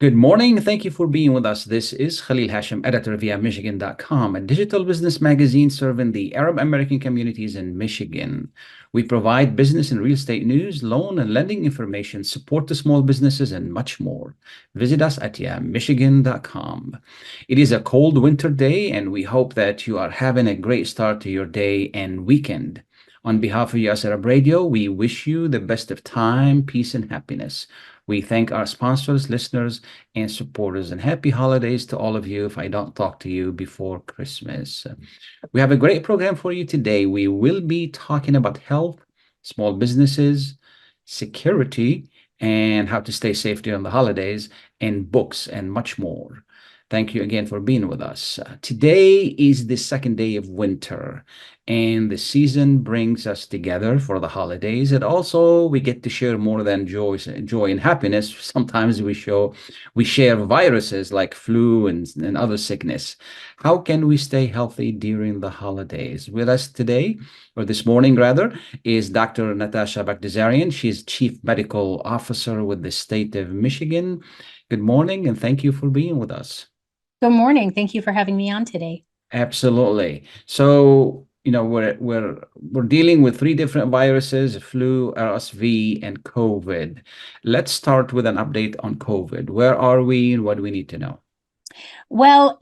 Good morning. Thank you for being with us. This is Khalil Hachem, editor via Michigan.com, a digital business magazine serving the Arab American communities in Michigan. We provide business and real estate news, loan and lending information, support to small businesses, and much more. Visit us at Michigan.com. It is a cold winter day, and we hope that you are having a great start to your day and weekend. On behalf of US Arab Radio, we wish you the best of time, peace, and happiness. We thank our sponsors, listeners, and supporters, and happy holidays to all of you if I don't talk to you before Christmas. We have a great program for you today. We will be talking about health, small businesses, security, and how to stay safe during the holidays, and books, and much more. Thank you again for being with us. Today is the second day of winter, and the season brings us together for the holidays. And also, we get to share more than joy and happiness. Sometimes we share viruses like flu and other sickness. How can we stay healthy during the holidays? With us today, or this morning rather, is Dr. Natasha Bagdasarian. She's Chief Medical Officer with the state of Michigan. Good morning, and thank you for being with us. Good morning. Thank you for having me on today. Absolutely. So, we're dealing with three different viruses: flu, RSV, and COVID. Let's start with an update on COVID. Where are we and what do we need to know? Well,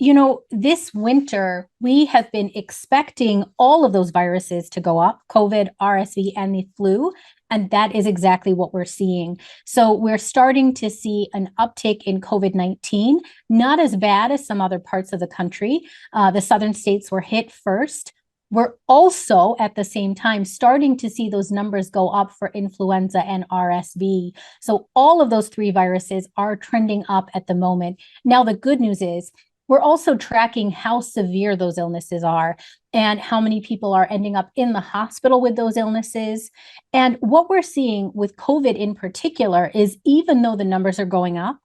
this winter, we have been expecting all of those viruses to go up, COVID, RSV, and the flu. And that is exactly what we're seeing. So we're starting to see an uptick in COVID-19, not as bad as some other parts of the country. The southern states were hit first. We're also at the same time starting to see those numbers go up for influenza and RSV. So all of those three viruses are trending up at the moment. Now, the good news is we're also tracking how severe those illnesses are and how many people are ending up in the hospital with those illnesses. And what we're seeing with COVID in particular is even though the numbers are going up,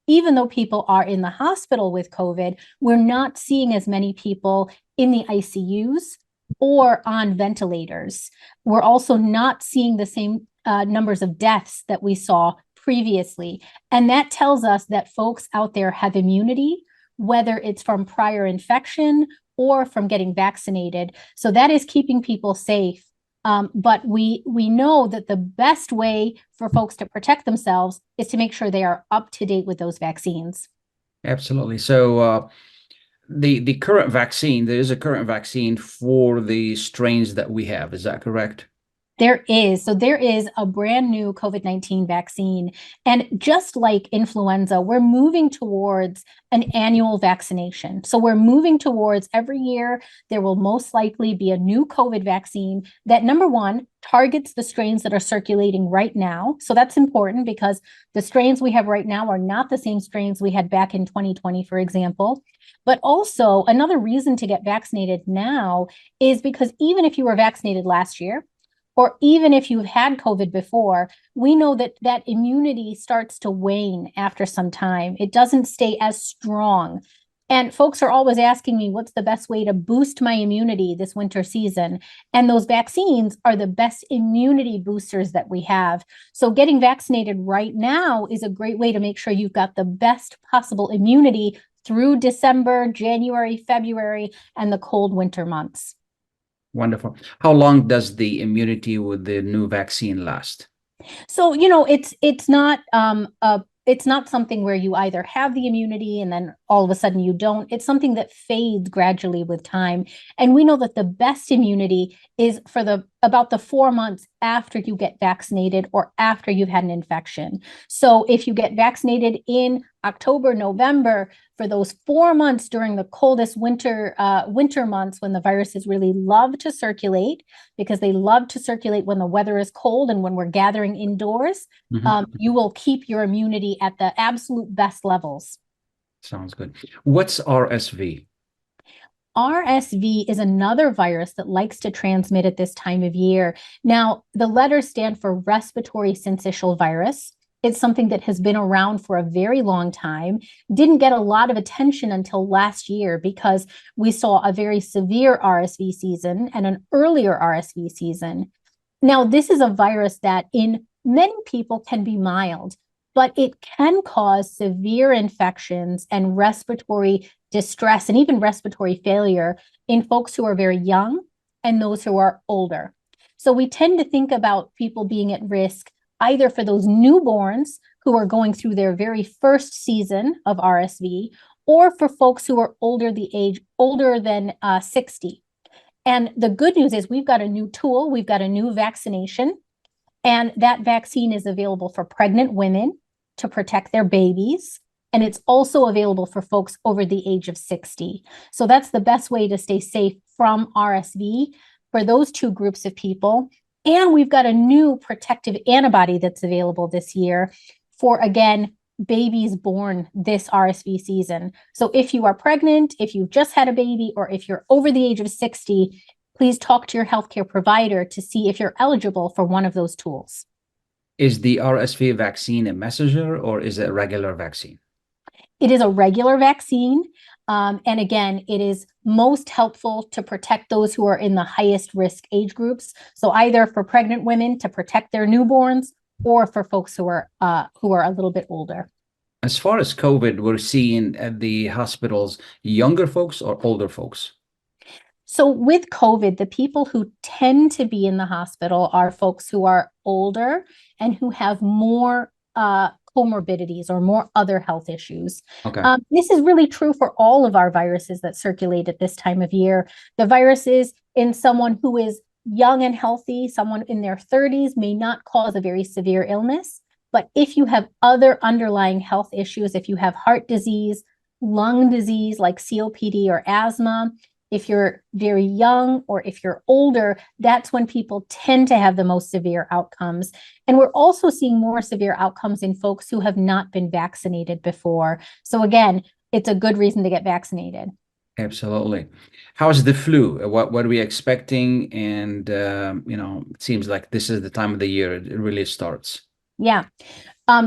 even though people are in the hospital with COVID, we're not seeing as many people in the ICUs or on ventilators. We're also not seeing the same numbers of deaths that we saw previously. And that tells us that folks out there have immunity, whether it's from prior infection or from getting vaccinated. So that is keeping people safe. But we know that the best way for folks to protect themselves is to make sure they are up to date with those vaccines. Absolutely. So the current vaccine, there is a current vaccine for the strains that we have. Is that correct? There is. So there is a brand new COVID-19 vaccine. And just like influenza, we're moving towards an annual vaccination. So we're moving towards every year, there will most likely be a new COVID vaccine that, number one, targets the strains that are circulating right now. So that's important because the strains we have right now are not the same strains we had back in 2020, for example. But also, another reason to get vaccinated now is because even if you were vaccinated last year, or even if you've had COVID before, we know that that immunity starts to wane after some time. It doesn't stay as strong. And folks are always asking me, what's the best way to boost my immunity this winter season? And those vaccines are the best immunity boosters that we have. So getting vaccinated right now is a great way to make sure you've got the best possible immunity through December, January, February, and the cold winter months. Wonderful. How long does the immunity with the new vaccine last? So, it's not something where you either have the immunity and then all of a sudden you don't. It's something that fades gradually with time. And we know that the best immunity is for about the 4 months after you get vaccinated or after you've had an infection. So if you get vaccinated in October, November, for those 4 months during the coldest winter months when the viruses really love to circulate, because they love to circulate when the weather is cold and when we're gathering indoors, you will keep your immunity at the absolute best levels. Sounds good. What's RSV? RSV is another virus that likes to transmit at this time of year. Now, the letters stand for respiratory syncytial virus. It's something that has been around for a very long time, didn't get a lot of attention until last year because we saw a very severe RSV season and an earlier RSV season. Now, this is a virus that in many people can be mild, but it can cause severe infections and respiratory distress and even respiratory failure in folks who are very young and those who are older. So we tend to think about people being at risk either for those newborns who are going through their very first season of RSV, or for folks who are older than 60. And the good news is we've got a new tool, we've got a new vaccination, and that vaccine is available for pregnant women to protect their babies. And it's also available for folks over the age of 60. So that's the best way to stay safe from RSV for those two groups of people. And we've got a new protective antibody that's available this year for, again, babies born this RSV season. So if you are pregnant, if you've just had a baby, or if you're over the age of 60, please talk to your healthcare provider to see if you're eligible for one of those tools. Is the RSV vaccine a messenger or is it a regular vaccine? It is a regular vaccine. And again, it is most helpful to protect those who are in the highest risk age groups. So either for pregnant women to protect their newborns, or for folks who are a little bit older. As far as COVID, we're seeing at the hospitals younger folks or older folks? So with COVID, the people who tend to be in the hospital are folks who are older and who have more comorbidities or more other health issues. Okay. This is really true for all of our viruses that circulate at this time of year. The viruses in someone who is young and healthy, someone in their 30s, may not cause a very severe illness. But if you have other underlying health issues, if you have heart disease, lung disease like COPD or asthma, if you're very young or if you're older, that's when people tend to have the most severe outcomes. And we're also seeing more severe outcomes in folks who have not been vaccinated before. So again, it's a good reason to get vaccinated. Absolutely. How's the flu? What are we expecting? And it seems like this is the time of the year it really starts. Yeah.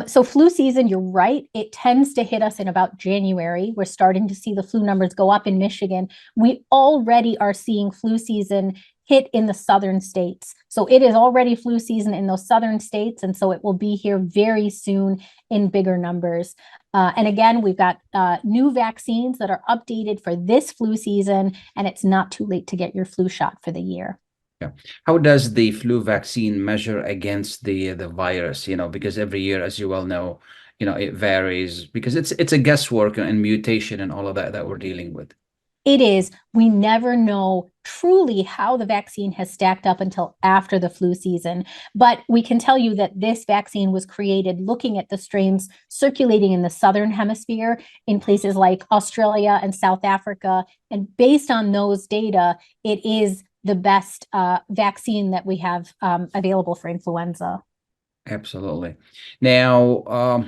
So flu season, you're right. It tends to hit us in about January. We're starting to see the flu numbers go up in Michigan. We already are seeing flu season hit in the southern states. So it is already flu season in those southern states. And so it will be here very soon in bigger numbers. And again, we've got new vaccines that are updated for this flu season, and it's not too late to get your flu shot for the year. Yeah. How does the flu vaccine measure against the virus? Because every year, as you well know, it varies because it's a guesswork and mutation and all of that we're dealing with. It is. We never know truly how the vaccine has stacked up until after the flu season. But we can tell you that this vaccine was created looking at the strains circulating in the southern hemisphere in places like Australia and South Africa. And based on those data, it is the best vaccine that we have available for influenza. Absolutely. Now,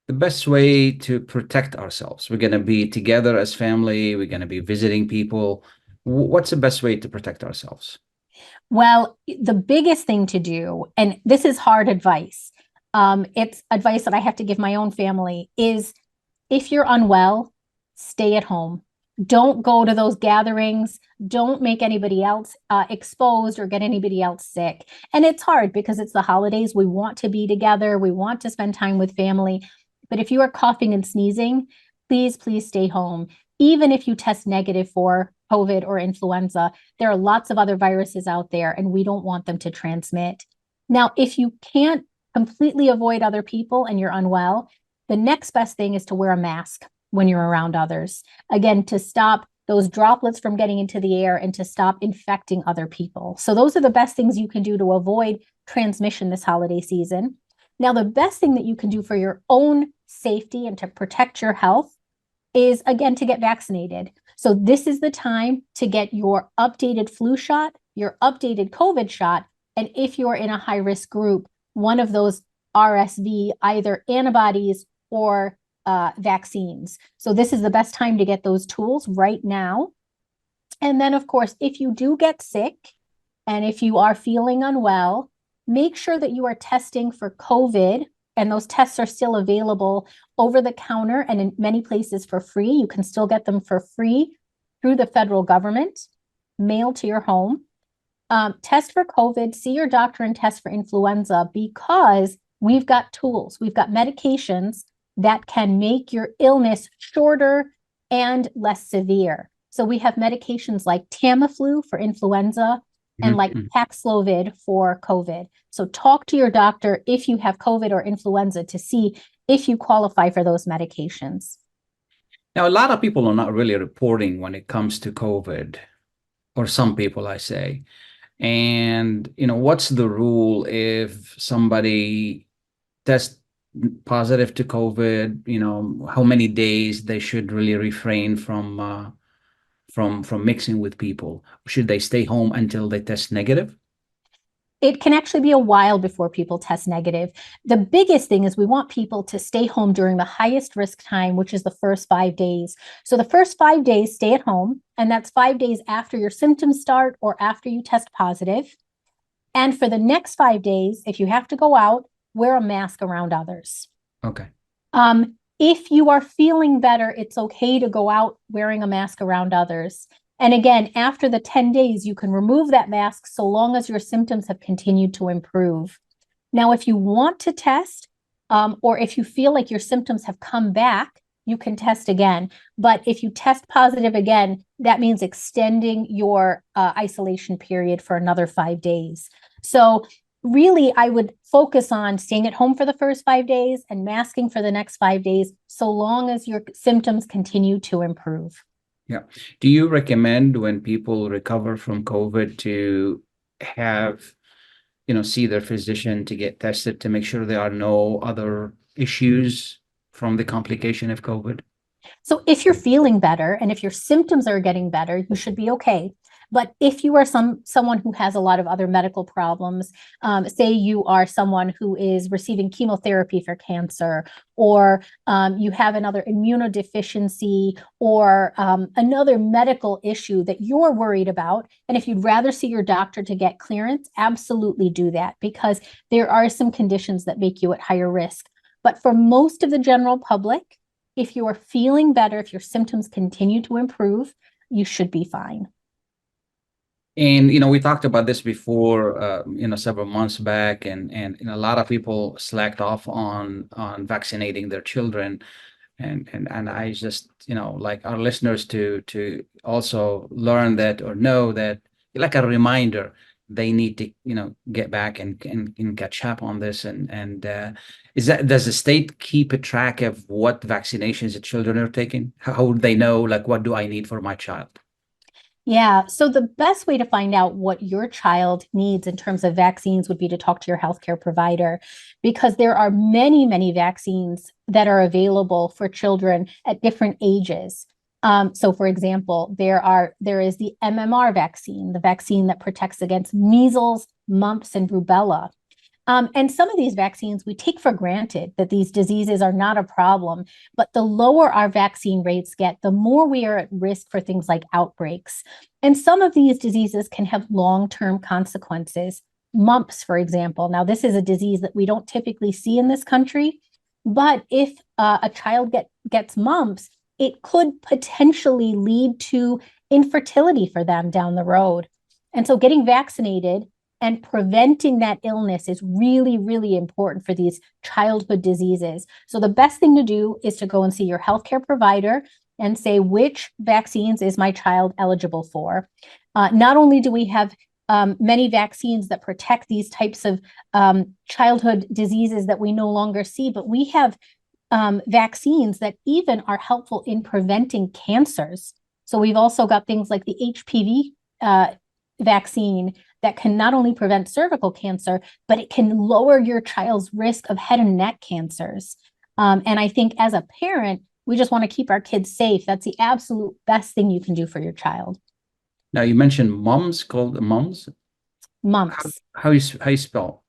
the best way to protect ourselves, we're going to be together as family, we're going to be visiting people. What's the best way to protect ourselves? Well, the biggest thing to do, and this is hard advice, it's advice that I have to give my own family, is if you're unwell, stay at home. Don't go to those gatherings. Don't make anybody else exposed or get anybody else sick. And it's hard because it's the holidays. We want to be together. We want to spend time with family. But if you are coughing and sneezing, please stay home. Even if you test negative for COVID or influenza, there are lots of other viruses out there, and we don't want them to transmit. Now, if you can't completely avoid other people and you're unwell, the next best thing is to wear a mask when you're around others. Again, to stop those droplets from getting into the air and to stop infecting other people. So those are the best things you can do to avoid transmission this holiday season. Now, the best thing that you can do for your own safety and to protect your health is, again, to get vaccinated. So this is the time to get your updated flu shot, your updated COVID shot, and if you're in a high-risk group, one of those RSV, either antibodies or vaccines. So this is the best time to get those tools right now. And then, of course, if you do get sick and if you are feeling unwell, make sure that you are testing for COVID, and those tests are still available over the counter and in many places for free. You can still get them for free through the federal government, mailed to your home. Test for COVID, see your doctor, and test for influenza, because we've got tools, we've got medications that can make your illness shorter and less severe. So we have medications like Tamiflu for influenza and like Paxlovid for COVID. So talk to your doctor if you have COVID or influenza to see if you qualify for those medications. Now, a lot of people are not really reporting when it comes to COVID, or some people, I say. And, what's the rule if somebody tests positive to COVID? How many days they should really refrain from mixing with people? Should they stay home until they test negative? It can actually be a while before people test negative. The biggest thing is we want people to stay home during the highest risk time, which is the first 5 days. So the first 5 days, stay at home, and that's 5 days after your symptoms start or after you test positive. And for the next 5 days, if you have to go out, wear a mask around others. Okay. If you are feeling better, it's okay to go out wearing a mask around others. And again, after the 10 days, you can remove that mask so long as your symptoms have continued to improve. Now, if you want to test, or if you feel like your symptoms have come back, you can test again. But if you test positive again, that means extending your isolation period for another 5 days. So really, I would focus on staying at home for the first 5 days and masking for the next 5 days, so long as your symptoms continue to improve. Yeah. Do you recommend when people recover from COVID to have, see their physician to get tested to make sure there are no other issues from the complication of COVID? So if you're feeling better and if your symptoms are getting better, you should be okay. But if you are someone who has a lot of other medical problems, say you are someone who is receiving chemotherapy for cancer, or you have another immunodeficiency, or another medical issue that you're worried about, and if you'd rather see your doctor to get clearance, absolutely do that, because there are some conditions that make you at higher risk. But for most of the general public, if you are feeling better, if your symptoms continue to improve, you should be fine. And we talked about this before, several months back, and a lot of people slacked off on vaccinating their children, and I just like our listeners to also learn that, or know that, like a reminder, they need to get back and catch up on this. And does the state keep a track of what vaccinations the children are taking? How would they know, like, what do I need for my child? Yeah, so the best way to find out what your child needs in terms of vaccines would be to talk to your healthcare provider, because there are many, many vaccines that are available for children at different ages. So for example, there is the MMR vaccine, the vaccine that protects against measles, mumps, and rubella. And some of these vaccines, we take for granted that these diseases are not a problem, but the lower our vaccine rates get, the more we are at risk for things like outbreaks. And some of these diseases can have long-term consequences. Mumps, for example. Now, this is a disease that we don't typically see in this country, but if a child gets mumps, it could potentially lead to infertility for them down the road. And so getting vaccinated and preventing that illness is really, really important for these childhood diseases. So the best thing to do is to go and see your healthcare provider and say, which vaccines is my child eligible for? Not only do we have many vaccines that protect these types of childhood diseases that we no longer see, but we have vaccines that even are helpful in preventing cancers. So we've also got things like the HPV vaccine that can not only prevent cervical cancer, but it can lower your child's risk of head and neck cancers. And I think as a parent, we just want to keep our kids safe. That's the absolute best thing you can do for your child. Now, you mentioned mumps, called mumps. Mumps. How you spell?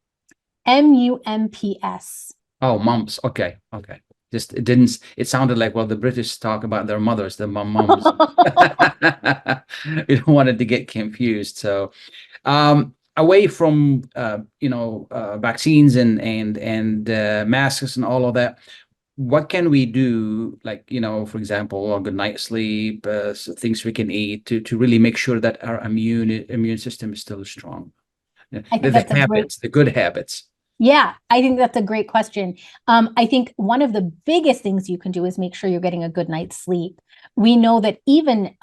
MUMPS. Oh, mumps. Okay. Just it sounded like, well, the British talk about their mothers, the mums. You don't want it to get confused. So away from vaccines and masks and all of that, what can we do, like, for example, a good night's sleep, things we can eat to really make sure that our immune system is still strong? I think that's the good habits. Yeah, I think that's a great question. I think one of the biggest things you can do is make sure you're getting a good night's sleep. We know that even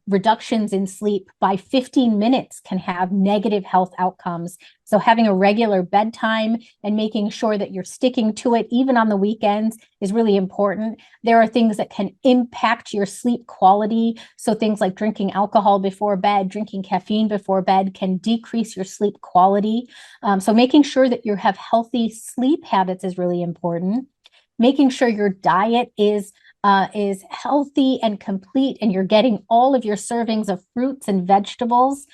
reductions in sleep by 15 minutes can have negative health outcomes. So having a regular bedtime and making sure that you're sticking to it, even on the weekends, is really important. There are things that can impact your sleep quality. So things like drinking alcohol before bed, drinking caffeine before bed can decrease your sleep quality. So making sure that you have healthy sleep habits is really important. Making sure your diet is healthy and complete, and you're getting all of your servings of fruits and vegetables,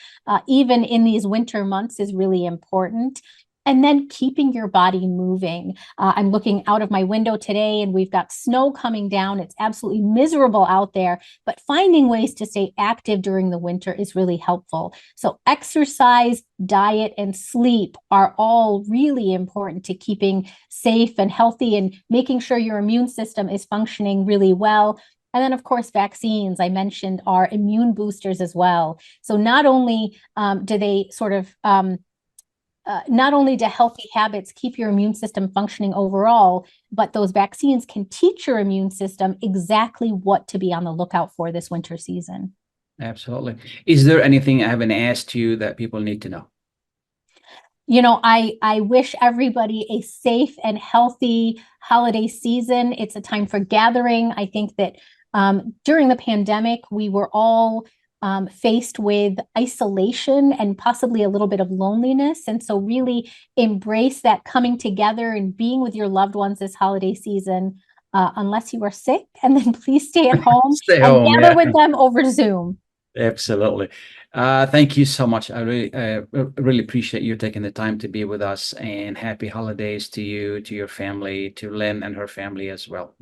even in these winter months, is really important. And then keeping your body moving. I'm looking out of my window today and we've got snow coming down. It's absolutely miserable out there, but finding ways to stay active during the winter is really helpful. So exercise, diet, and sleep are all really important to keeping safe and healthy and making sure your immune system is functioning really well. And then, of course, vaccines, I mentioned, are immune boosters as well. So not only do they not only do healthy habits keep your immune system functioning overall, but those vaccines can teach your immune system exactly what to be on the lookout for this winter season. Absolutely. Is there anything I haven't asked you that people need to know? I wish everybody a safe and healthy holiday season. It's a time for gathering. I think that during the pandemic, we were all faced with isolation and possibly a little bit of loneliness. And so really embrace that coming together and being with your loved ones this holiday season, unless you are sick, and then please stay at home Stay and home, gather yeah. with them over Zoom. Absolutely. Thank you so much. I really appreciate you taking the time to be with us, and happy holidays to you, to your family, to Lynn and her family as well.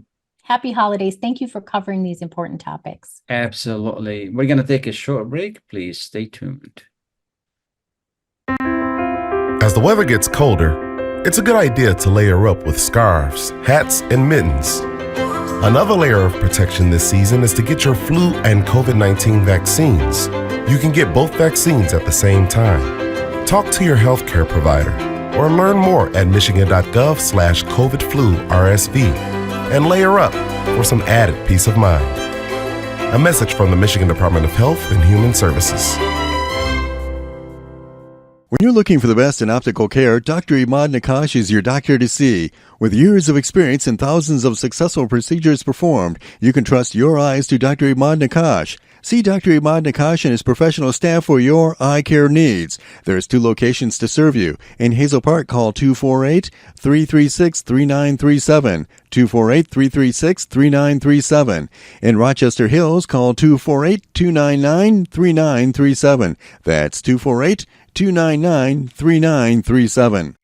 Happy holidays. Thank you for covering these important topics. Absolutely. We're going to take a short break. Please stay tuned. As the weather gets colder, it's a good idea to layer up with scarves, hats, and mittens. Another layer of protection this season is to get your flu and COVID-19 vaccines. You can get both vaccines at the same time. Talk to your healthcare provider or learn more at michigan.gov/COVID-flu-RSV and layer up for some added peace of mind. A message from the Michigan Department of Health and Human Services. When you're looking for the best in optical care, Dr. Imad Nakash is your doctor to see. With years of experience and thousands of successful procedures performed, you can trust your eyes to Dr. Imad Nakash. See Dr. Imad Nakash and his professional staff for your eye care needs. There's 2 locations to serve you. In Hazel Park, call 248-336-3937. 248-336-3937. In Rochester Hills, call 248-299-3937. That's 248-299-3937.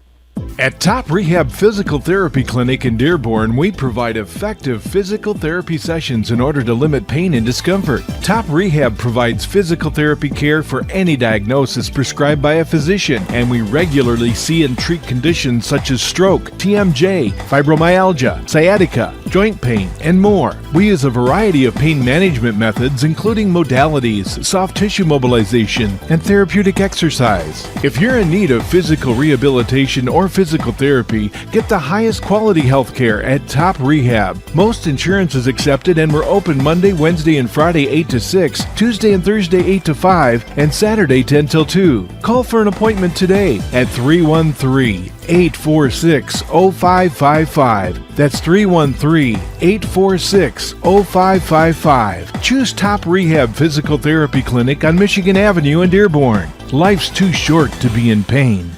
At Top Rehab Physical Therapy Clinic in Dearborn, we provide effective physical therapy sessions in order to limit pain and discomfort. Top Rehab provides physical therapy care for any diagnosis prescribed by a physician, and we regularly see and treat conditions such as stroke, TMJ, fibromyalgia, sciatica, joint pain, and more. We use a variety of pain management methods, including modalities, soft tissue mobilization, and therapeutic exercise. If you're in need of physical rehabilitation or physical therapy, get the highest quality health care at Top Rehab. Most insurance is accepted, and we're open Monday, Wednesday, and Friday 8 to 6, Tuesday and Thursday 8 to 5, and Saturday 10 till 2. Call for an appointment today at 313-846-0555. That's 313-846-0555. Choose Top Rehab Physical Therapy Clinic on Michigan Avenue in Dearborn. Life's too short to be in pain.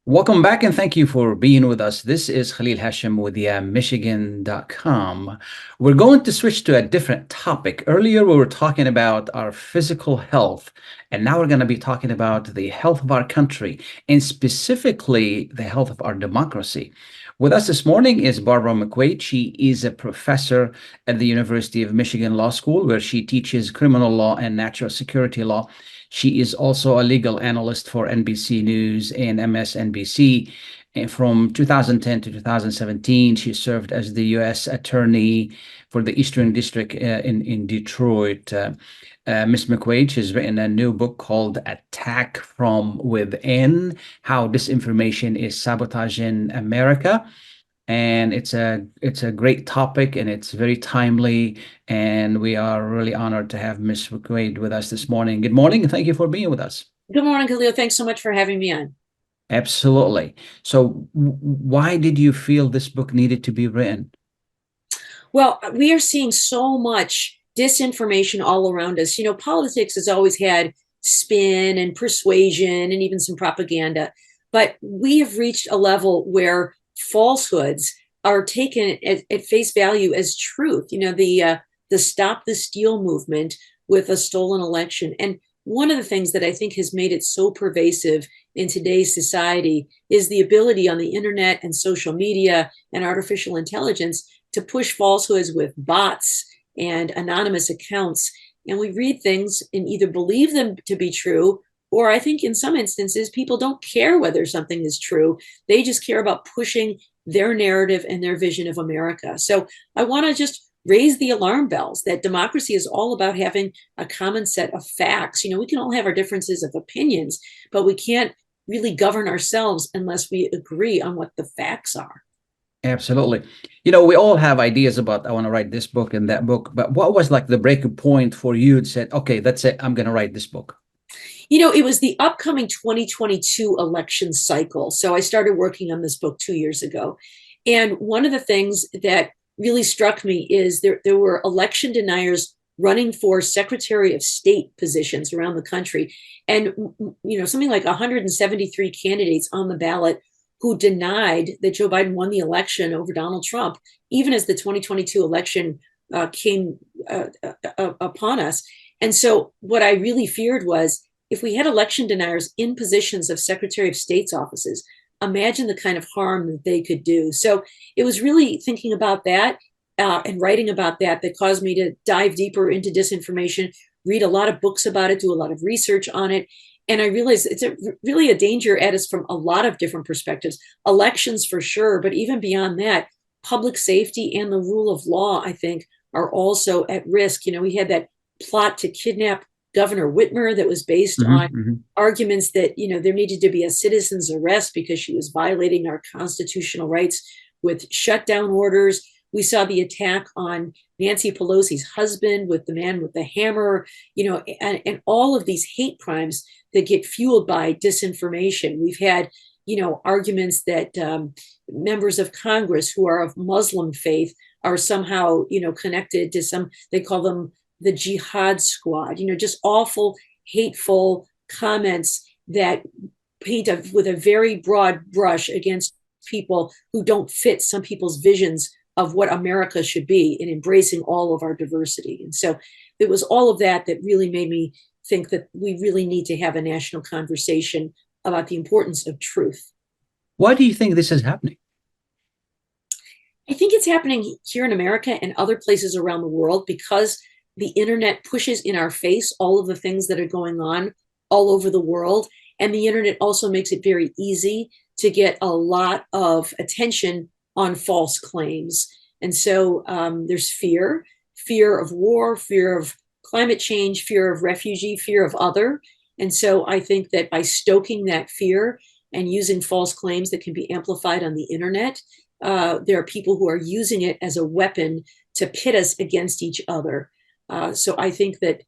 Welcome back, and thank you for being with us. This is Khalil Hachem with Michigan.com. We're going to switch to a different topic. Earlier, we were talking about our physical health, and now we're going to be talking about the health of our country, and specifically the health of our democracy. With us this morning is Barbara McQuade. She is a professor at the University of Michigan Law School, where she teaches criminal law and national security law. She is also a legal analyst for NBC News and MSNBC. And from 2010 to 2017, she served as the U.S. Attorney for the Eastern District in Detroit. Ms. McQuade, she's written a new book called Attack from Within: How Disinformation is Sabotaging America. And it's a great topic, and it's very timely. And we are really honored to have Ms. McQuade with us this morning. Good morning, and thank you for being with us. Good morning, Khalil. Thanks so much for having me on. Absolutely. So why did you feel this book needed to be written? Well, we are seeing so much disinformation all around us. You know, politics has always had spin and persuasion and even some propaganda, but we have reached a level where falsehoods are taken at face value as truth. You know, the Stop the Steal movement with a stolen election. And one of the things that I think has made it so pervasive in today's society is the ability on the internet and social media and artificial intelligence to push falsehoods with bots and anonymous accounts. And we read things and either believe them to be true, or I think in some instances, people don't care whether something is true. They just care about pushing their narrative and their vision of America. So I want to just raise the alarm bells that democracy is all about having a common set of facts. You know, we can all have our differences of opinions, but we can't really govern ourselves unless we agree on what the facts are. Absolutely. You know, we all have ideas about, I want to write this book and that book, but what was like the breaking point for you that said, okay, that's it, I'm going to write this book? You know, it was the upcoming 2022 election cycle. So I started working on this book 2 years ago. And one of the things that really struck me is there were election deniers running for Secretary of State positions around the country. And, you know, something like 173 candidates on the ballot who denied that Joe Biden won the election over Donald Trump, even as the 2022 election came upon us. And so what I really feared was if we had election deniers in positions of Secretary of State's offices, imagine the kind of harm that they could do. So it was really thinking about that and writing about that caused me to dive deeper into disinformation, read a lot of books about it, do a lot of research on it. And I realized it's really a danger at us from a lot of different perspectives. Elections for sure, but even beyond that, public safety and the rule of law, I think, are also at risk. You know, we had that plot to kidnap Governor Whitmer that was based on arguments that, you know, there needed to be a citizen's arrest because she was violating our constitutional rights with shutdown orders. We saw the attack on Nancy Pelosi's husband with the man with the hammer, you know, and all of these hate crimes that get fueled by disinformation. We've had, you know, arguments that members of Congress who are of Muslim faith are somehow, you know, connected to some, they call them the jihad squad, you know, just awful, hateful comments that paint with a very broad brush against people who don't fit some people's visions of what America should be in embracing all of our diversity. And so it was all of that that really made me think that we really need to have a national conversation about the importance of truth. Why do you think this is happening? I think it's happening here in America and other places around the world because the internet pushes in our face all of the things that are going on all over the world. And the internet also makes it very easy to get a lot of attention on false claims. And so there's fear of war, fear of climate change, fear of refugee, fear of other. And so I think that by stoking that fear and using false claims that can be amplified on the internet, there are people who are using it as a weapon to pit us against each other. So I think that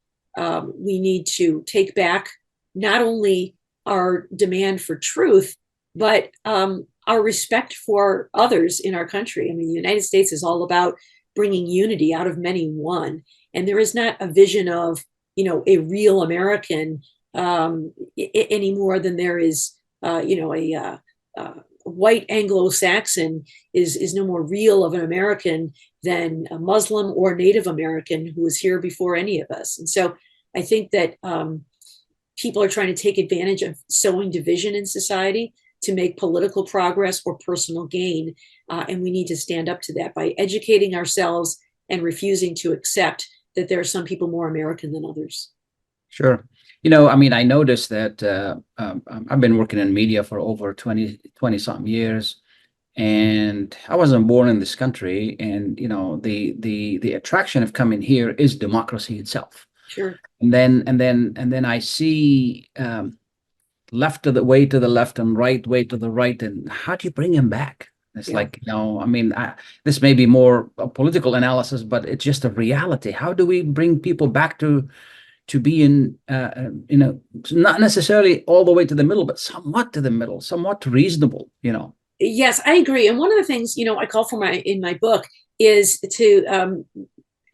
we need to take back not only our demand for truth, but our respect for others in our country. I mean, the United States is all about bringing unity out of many one. And there is not a vision of, you know, a real American any more than there is, you know, a white Anglo-Saxon is no more real of an American than a Muslim or Native American who was here before any of us. And so I think that people are trying to take advantage of sowing division in society to make political progress or personal gain. And we need to stand up to that by educating ourselves and refusing to accept that there are some people more American than others. Sure. I mean, I noticed that I've been working in media for over 20 something years, and I wasn't born in this country. And, the attraction of coming here is democracy itself. Sure. And then I see left to the way to the left and right way to the right. And how do you bring him back? It's Yeah. like, I mean, this may be more a political analysis, but it's just a reality. How do we bring people back to be in, not necessarily all the way to the middle, but somewhat to the middle, somewhat reasonable. Yes, I agree. And one of the things, I call for in my book is to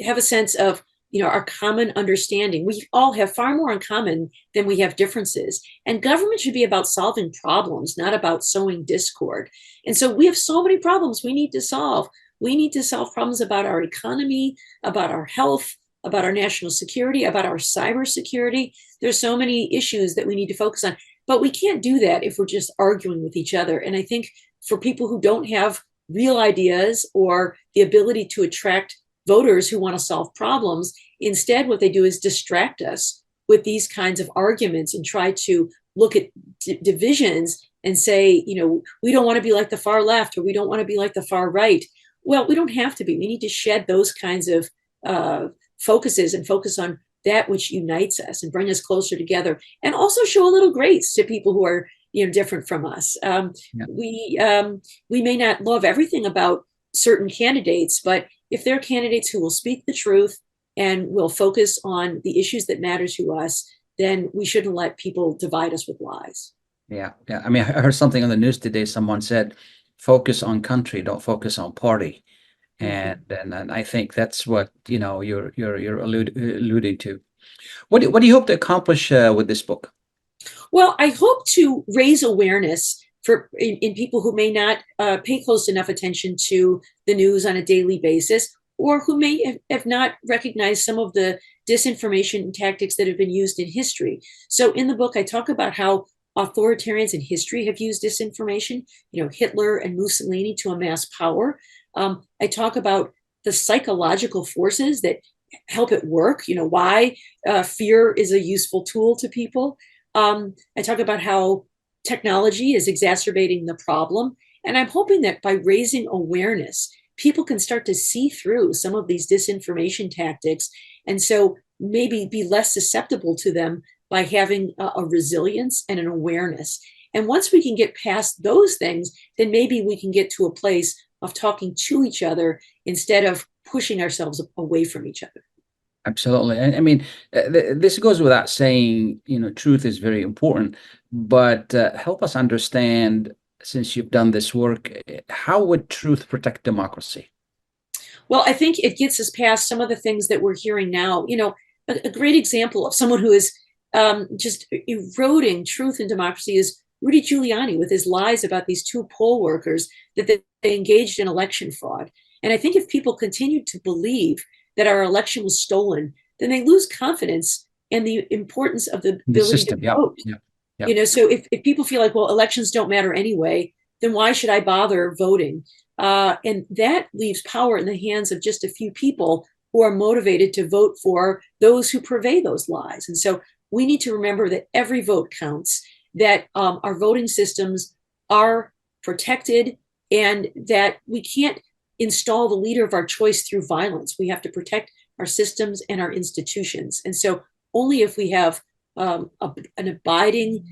have a sense of, our common understanding. We all have far more in common than we have differences. And government should be about solving problems, not about sowing discord. And so we have so many problems we need to solve. We need to solve problems about our economy, about our health, about our national security, about our cybersecurity. There's so many issues that we need to focus on. But we can't do that if we're just arguing with each other. And I think for people who don't have real ideas or the ability to attract voters who want to solve problems, instead what they do is distract us with these kinds of arguments and try to look at divisions and say, we don't want to be like the far left, or we don't want to be like the far right. Well, we don't have to be. We need to shed those kinds of focuses and focus on that which unites us and bring us closer together, and also show a little grace to people who are different from us. We may not love everything about certain candidates, but if they're candidates who will speak the truth and will focus on the issues that matter to us, then we shouldn't let people divide us with lies. Yeah. I mean, I heard something on the news today. Someone said, "Focus on country, don't focus on party." And I think that's what you're alluding to. What do you hope to accomplish with this book? Well, I hope to raise awareness in people who may not pay close enough attention to the news on a daily basis, or who may have not recognized some of the disinformation tactics that have been used in history. So in the book, I talk about how authoritarians in history have used disinformation, Hitler and Mussolini, to amass power. I talk about the psychological forces that help it work, why fear is a useful tool to people. I talk about how technology is exacerbating the problem. And I'm hoping that by raising awareness, people can start to see through some of these disinformation tactics, and so maybe be less susceptible to them by having a resilience and an awareness. And once we can get past those things, then maybe we can get to a place of talking to each other instead of pushing ourselves away from each other. Absolutely. I mean, this goes without saying, truth is very important, but help us understand, since you've done this work, how would truth protect democracy? Well, I think it gets us past some of the things that we're hearing now. A great example of someone who is just eroding truth and democracy is Rudy Giuliani, with his lies about these two poll workers that they engaged in election fraud. And I think if people continue to believe that our election was stolen, then they lose confidence in the importance of the ability system, to vote. Yeah. So if people feel like, well, elections don't matter anyway, then why should I bother voting? And that leaves power in the hands of just a few people who are motivated to vote for those who purvey those lies. And so we need to remember that every vote counts, that our voting systems are protected, and that we can't install the leader of our choice through violence. We have to protect our systems and our institutions. And so only if we have an abiding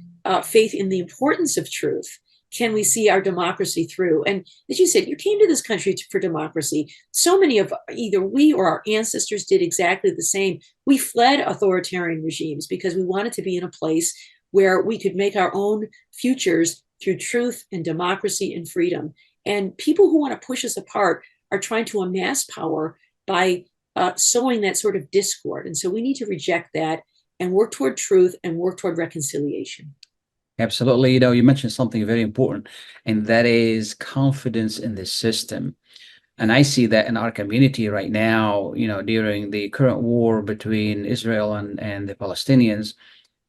faith in the importance of truth can we see our democracy through. And as you said, you came to this country for democracy. So many of either we or our ancestors did exactly the same. We fled authoritarian regimes because we wanted to be in a place where we could make our own futures through truth and democracy and freedom. And people who want to push us apart are trying to amass power by sowing that sort of discord. And so we need to reject that and work toward truth and work toward reconciliation. Absolutely. You mentioned something very important, and that is confidence in the system. And I see that in our community right now, during the current war between Israel and the Palestinians.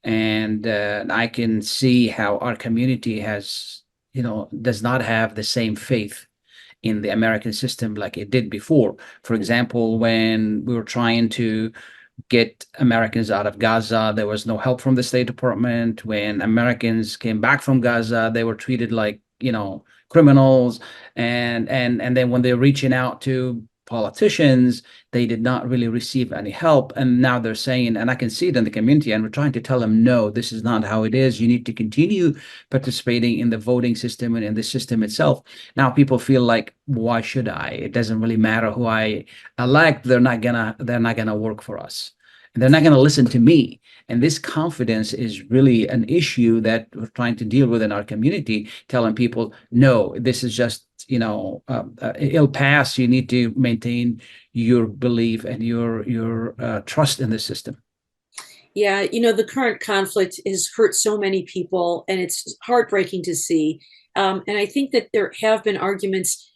And I can see how our community does not have the same faith in the American system like it did before. For example, when we were trying to get Americans out of Gaza, there was no help from the State Department. When Americans came back from Gaza, they were treated like, criminals. And then when they're reaching out to politicians, they did not really receive any help. And now they're saying, and I can see it in the community, and we're trying to tell them, no, this is not how it is. You need to continue participating in the voting system and in the system itself. Now people feel like, why should I? It doesn't really matter who I elect. They're not gonna work for us. And they're not gonna listen to me. And this confidence is really an issue that we're trying to deal with in our community, telling people, no, this is just, it'll pass. You need to maintain your belief and your trust in the system. Yeah, the current conflict has hurt so many people, and it's heartbreaking to see. And I think that there have been arguments,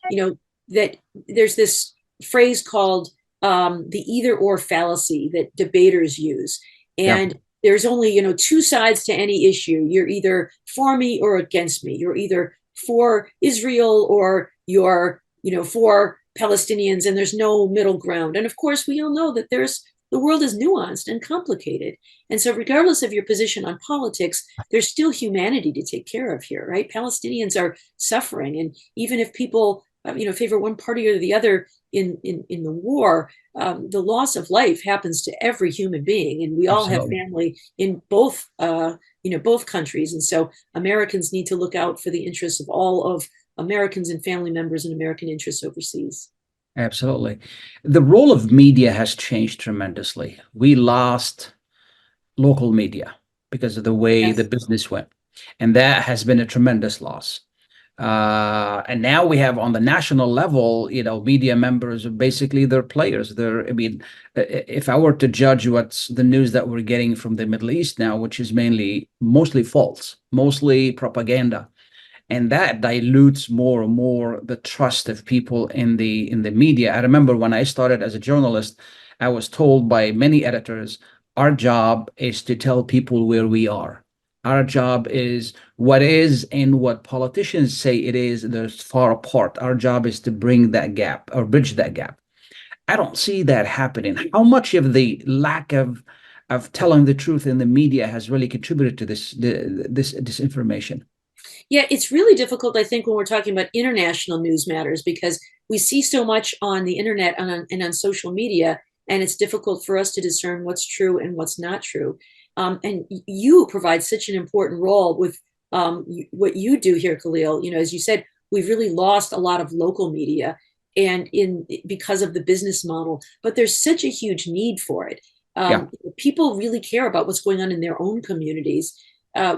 that there's this phrase called the either or fallacy that debaters use. And there's only, two sides to any issue. You're either for me or against me. You're either for Israel or you're, for Palestinians, and there's no middle ground. And of course, we all know that the world is nuanced and complicated. And so regardless of your position on politics, there's still humanity to take care of here, right? Palestinians are suffering. And even if people, favor one party or the other in the war, the loss of life happens to every human being. And we all have family in both countries. And so Americans need to look out for the interests of all of Americans and family members and American interests overseas. Absolutely. The role of media has changed tremendously. We lost local media because of the way the business went. And that has been a tremendous loss. And now we have on the national level, media members are basically they're players. If I were to judge what's the news that we're getting from the Middle East now, which is mostly false, mostly propaganda, and that dilutes more and more the trust of people in the media. I remember when I started as a journalist, I was told by many editors, our job is to tell people where we are. Our job is what is and what politicians say it is, they're far apart. Our job is to bring that gap or bridge that gap. I don't see that happening. How much of the lack of telling the truth in the media has really contributed to this disinformation? Yeah, it's really difficult, I think, when we're talking about international news matters, because we see so much on the internet and on social media, and it's difficult for us to discern what's true and what's not true. And you provide such an important role with what you do here, Khalil. As you said, we've really lost a lot of local media because of the business model, but there's such a huge need for it. People really care about what's going on in their own communities.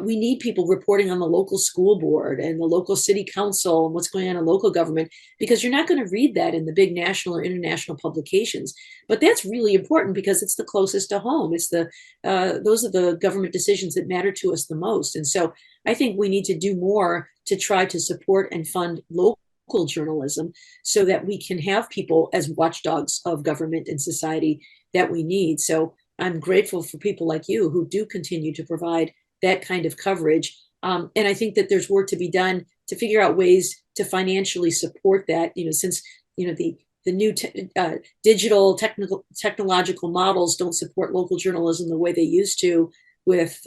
We need people reporting on the local school board and the local city council and what's going on in local government, because you're not going to read that in the big national or international publications. But that's really important because it's the closest to home. It's those are the government decisions that matter to us the most. And so I think we need to do more to try to support and fund local journalism so that we can have people as watchdogs of government and society that we need. So I'm grateful for people like you who do continue to provide that kind of coverage. And I think that there's work to be done to figure out ways to financially support that, since, the new digital technological models don't support local journalism the way they used to with,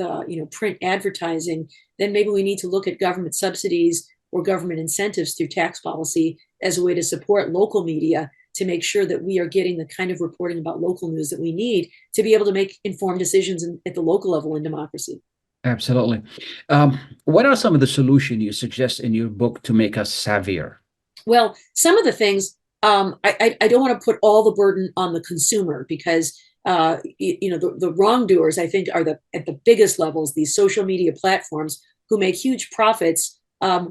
print advertising, then maybe we need to look at government subsidies or government incentives through tax policy as a way to support local media to make sure that we are getting the kind of reporting about local news that we need to be able to make informed decisions at the local level in democracy. Absolutely. What are some of the solutions you suggest in your book to make us savvier? Well, some of the things, I don't want to put all the burden on the consumer because, the wrongdoers, I think, are at the biggest levels, these social media platforms who make huge profits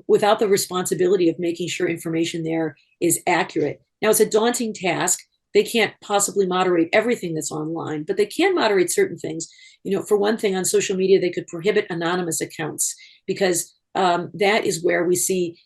without the responsibility of making sure information there is accurate. Now, it's a daunting task. They can't possibly moderate everything that's online, but they can moderate certain things. For one thing, on social media, they could prohibit anonymous accounts because that is where we see,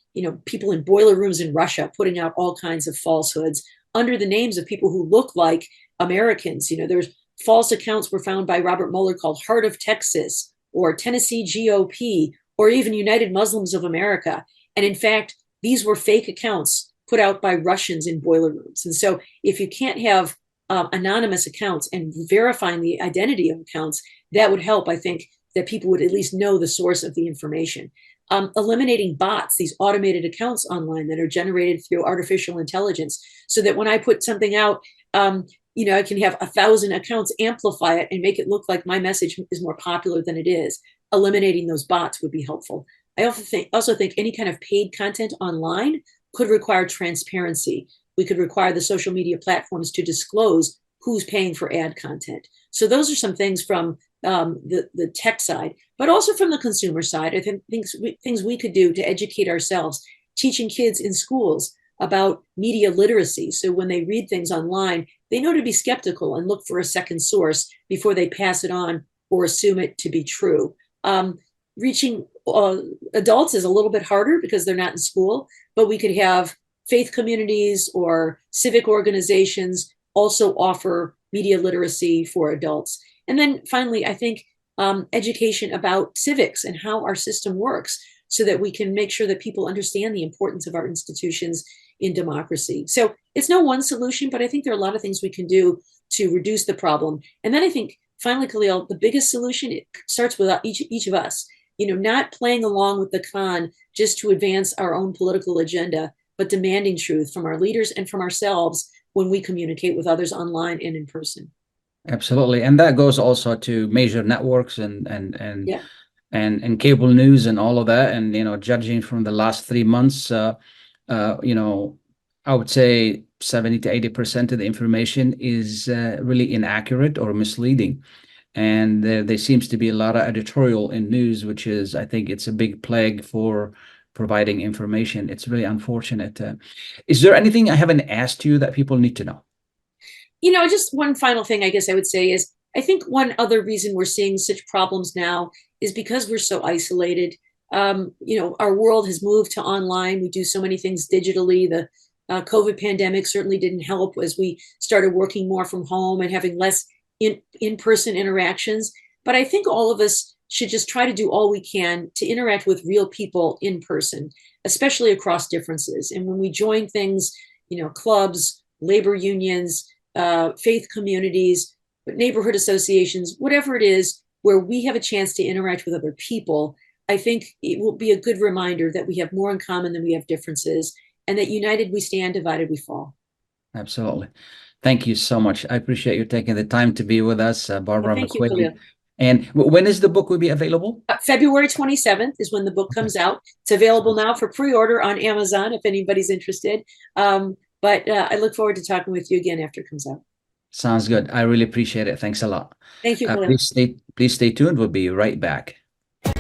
people in boiler rooms in Russia putting out all kinds of falsehoods under the names of people who look like Americans. There's false accounts were found by Robert Mueller called Heart of Texas or Tennessee GOP or even United Muslims of America. And in fact, these were fake accounts put out by Russians in boiler rooms. And so if you can't have anonymous accounts and verifying the identity of accounts, that would help, I think, that people would at least know the source of the information. Eliminating bots, these automated accounts online that are generated through artificial intelligence, so that when I put something out, I can have 1,000 accounts amplify it and make it look like my message is more popular than it is. Eliminating those bots would be helpful. I also think any kind of paid content online could require transparency. We could require the social media platforms to disclose who's paying for ad content. So those are some things from the tech side, but also from the consumer side. I think things we could do to educate ourselves, teaching kids in schools about media literacy. So when they read things online, they know to be skeptical and look for a second source before they pass it on or assume it to be true. Reaching adults is a little bit harder because they're not in school, but we could have faith communities or civic organizations also offer media literacy for adults. And then finally, I think education about civics and how our system works, so that we can make sure that people understand the importance of our institutions in democracy. So it's no one solution, but I think there are a lot of things we can do to reduce the problem. And then I think finally, Khalil, the biggest solution, it starts with each of us, not playing along with the con just to advance our own political agenda, but demanding truth from our leaders and from ourselves when we communicate with others online and in person. Absolutely. And that goes also to major networks and cable news and all of that. And, judging from the last 3 months, I would say 70 to 80% of the information is really inaccurate or misleading. And there seems to be a lot of editorial in news, which is, I think it's a big plague for providing information. It's really unfortunate. Is there anything I haven't asked you that people need to know? Just one final thing I guess I would say is, I think one other reason we're seeing such problems now is because we're so isolated. Our world has moved to online. We do so many things digitally. The COVID pandemic certainly didn't help as we started working more from home and having less in-person interactions. But I think all of us should just try to do all we can to interact with real people in person, especially across differences. And when we join things, clubs, labor unions, faith communities, neighborhood associations, whatever it is, where we have a chance to interact with other people, I think it will be a good reminder that we have more in common than we have differences, and that united we stand, divided we fall. Absolutely. Thank you so much. I appreciate you taking the time to be with us, Barbara McQuade. And when is the book will be available? February 27th is when the book comes out. It's available now for pre-order on Amazon if anybody's interested. But I look forward to talking with you again after it comes out. Sounds good. I really appreciate it. Thanks a lot. Thank you. Please stay tuned. We'll be right back.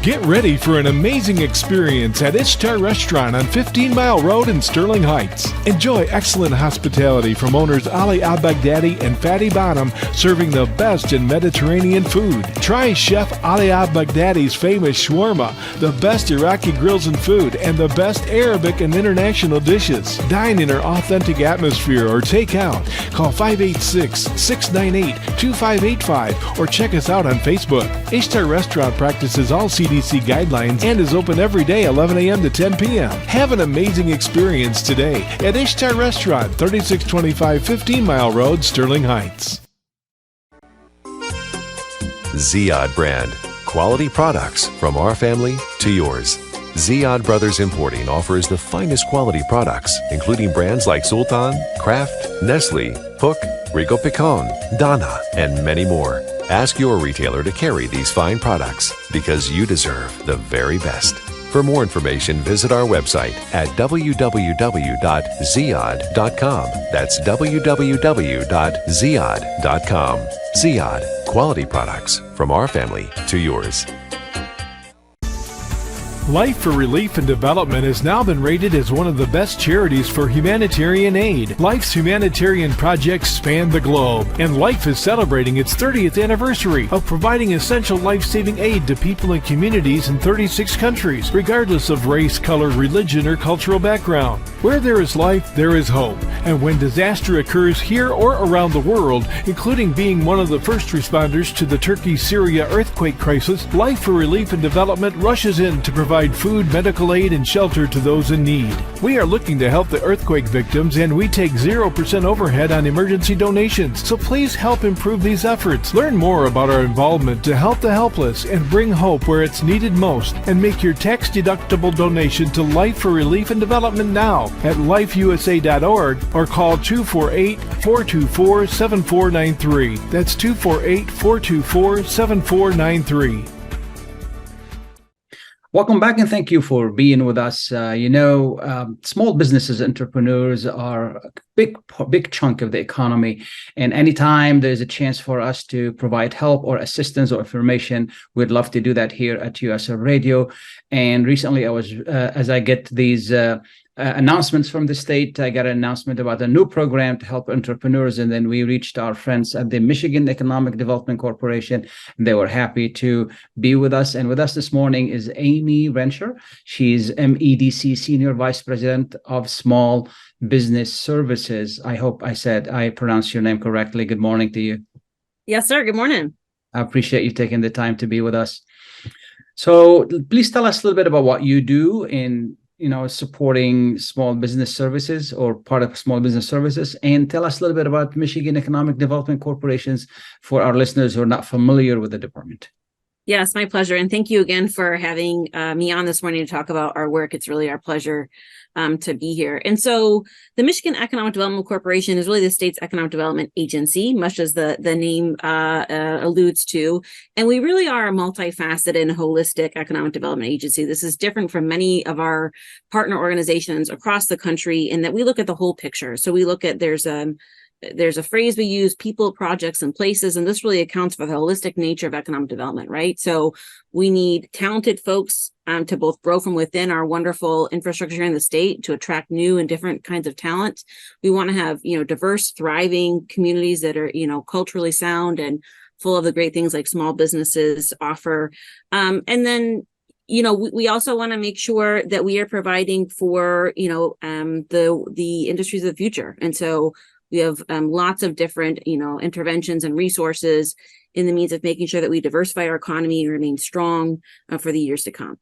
Get ready for an amazing experience at Ishtar Restaurant on 15 Mile Road in Sterling Heights. Enjoy excellent hospitality from owners Ali Al-Baghdadi and Fatty Bonham, serving the best in Mediterranean food. Try Chef Ali Al-Baghdadi's famous shawarma, the best Iraqi grills and food, and the best Arabic and international dishes. Dine in our authentic atmosphere or take out. Call 586-698-2585 or check us out on Facebook. Ishtar Restaurant practices all CDC guidelines and is open every day 11 a.m. to 10 p.m. Have an amazing experience today at Ishtar Restaurant, 3625 15 Mile Road, Sterling Heights. Ziyad brand. Quality products from our family to yours. Ziyad Brothers Importing offers the finest quality products, including brands like Sultan, Kraft, Nestle, Hook, Rico Picon, Dana, and many more. Ask your retailer to carry these fine products because you deserve the very best. For more information, visit our website at www.ziyad.com. That's www.ziyad.com. Ziyad, quality products from our family to yours. Life for Relief and Development has now been rated as one of the best charities for humanitarian aid. Life's humanitarian projects span the globe, and Life is celebrating its 30th anniversary of providing essential life-saving aid to people and communities in 36 countries, regardless of race, color, religion, or cultural background. Where there is life, there is hope. And when disaster occurs here or around the world, including being one of the first responders to the Turkey-Syria earthquake crisis, Life for Relief and Development rushes in to provide provide food, medical aid, and shelter to those in need. We are looking to help the earthquake victims, and we take 0% overhead on emergency donations. So please help improve these efforts. Learn more about our involvement to help the helpless and bring hope where it's needed most, and make your tax-deductible donation to Life for Relief and Development now at lifeusa.org or call 248-424-7493. That's 248-424-7493. Welcome back, and thank you for being with us. Small businesses, entrepreneurs are a big chunk of the economy. And anytime there's a chance for us to provide help or assistance or information, we'd love to do that here at USF Radio. And recently, as I get these announcements from the state, I got an announcement about a new program to help entrepreneurs, and then we reached our friends at the Michigan Economic Development Corporation. They were happy to be with us, and with us this morning is Amy Rencher. She's MEDC Senior Vice President of Small Business Services. I hope I pronounced your name correctly. Good morning to you. Yes, sir. Good morning. I appreciate you taking the time to be with us. So please tell us a little bit about what you do in supporting small business services or part of small business services, and tell us a little bit about Michigan Economic Development Corporations for our listeners who are not familiar with the department. Yes, my pleasure. And thank you again for having me on this morning to talk about our work. It's really our pleasure to be here. And so the Michigan Economic Development Corporation is really the state's economic development agency, much as the name alludes to. And we really are a multifaceted and holistic economic development agency. This is different from many of our partner organizations across the country in that we look at the whole picture. So we look at there's a phrase we use, people, projects, and places, and this really accounts for the holistic nature of economic development, right? So we need talented folks to both grow from within our wonderful infrastructure in the state to attract new and different kinds of talent. We want to have, diverse, thriving communities that are, culturally sound and full of the great things like small businesses offer. And then we also want to make sure that we are providing for, the industries of the future. And so we have lots of different, interventions and resources in the means of making sure that we diversify our economy and remain strong for the years to come.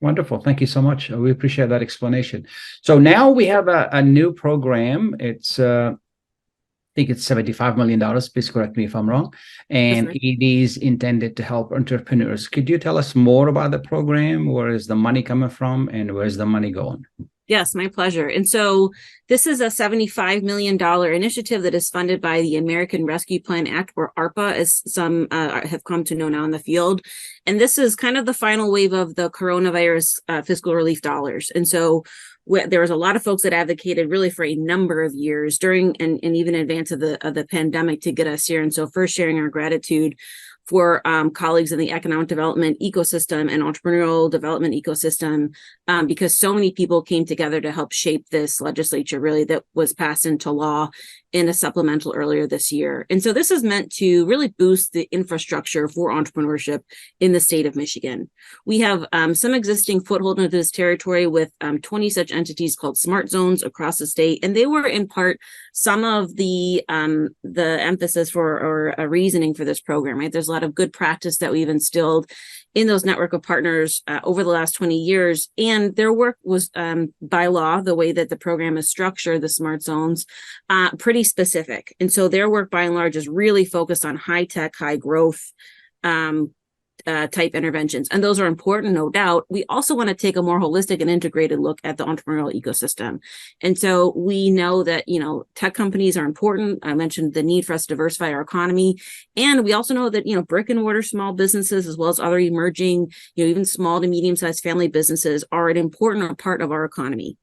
Wonderful. Thank you so much. We appreciate that explanation. So now we have a new program. It's, I think it's $75 million. Please correct me if I'm wrong. And Right. it is intended to help entrepreneurs. Could you tell us more about the program? Where is the money coming from, and where's the money going? Yes, my pleasure. And so this is a $75 million initiative that is funded by the American Rescue Plan Act, or ARPA, as some have come to know now in the field. And this is kind of the final wave of the coronavirus fiscal relief dollars. And so there was a lot of folks that advocated really for a number of years during and even in advance of the pandemic to get us here. And so first, sharing our gratitude for colleagues in the economic development ecosystem and entrepreneurial development ecosystem, because so many people came together to help shape this legislature really that was passed into law in a supplemental earlier this year. And so this is meant to really boost the infrastructure for entrepreneurship in the state of Michigan. We have some existing foothold into this territory with 20 such entities called smart zones across the state. And they were in part some of the emphasis for or a reasoning for this program, right? There's a lot of good practice that we've instilled in those network of partners over the last 20 years. And their work was by law, the way that the program is structured, the smart zones, pretty specific. And so their work by and large is really focused on high tech, high growth type interventions. And those are important, no doubt. We also want to take a more holistic and integrated look at the entrepreneurial ecosystem. And so we know that, tech companies are important. I mentioned the need for us to diversify our economy. And we also know that, brick and mortar small businesses, as well as other emerging, even small to medium sized family businesses are an important part of our economy.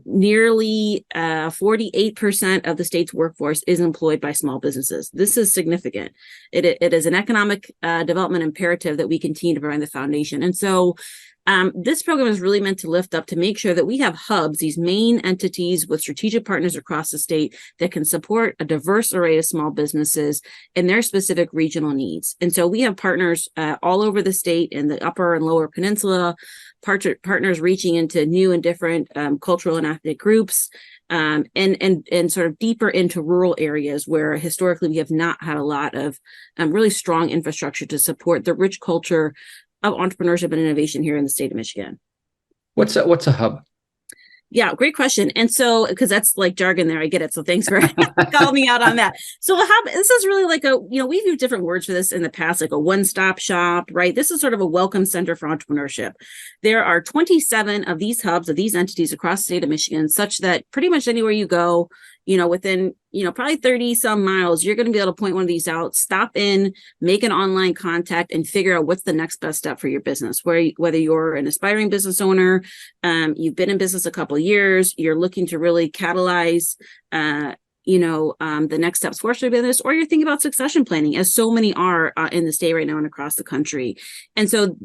Nearly 48% of the state's workforce is employed by small businesses. This is significant. It is an economic development imperative that we continue to provide the foundation. And so this program is really meant to lift up to make sure that we have hubs, these main entities with strategic partners across the state that can support a diverse array of small businesses and their specific regional needs. And so we have partners all over the state in the upper and lower peninsula, partners reaching into new and different cultural and ethnic groups, and sort of deeper into rural areas where historically we have not had a lot of really strong infrastructure to support the rich culture of entrepreneurship and innovation here in the state of Michigan. What's a hub? Yeah, great question. And so, because that's like jargon there, I get it. So thanks for calling me out on that. So a hub, this is really like we've used different words for this in the past, like a one-stop shop, right? This is sort of a welcome center for entrepreneurship. There are 27 of these hubs, of these entities across the state of Michigan, such that pretty much anywhere you go, within, probably 30 some miles, you're going to be able to point one of these out, stop in, make an online contact, and figure out what's the next best step for your business. Whether you're an aspiring business owner, you've been in business a couple of years, you're looking to really catalyze, the next steps for your business, or you're thinking about succession planning, as so many are in the state right now and across the country. And so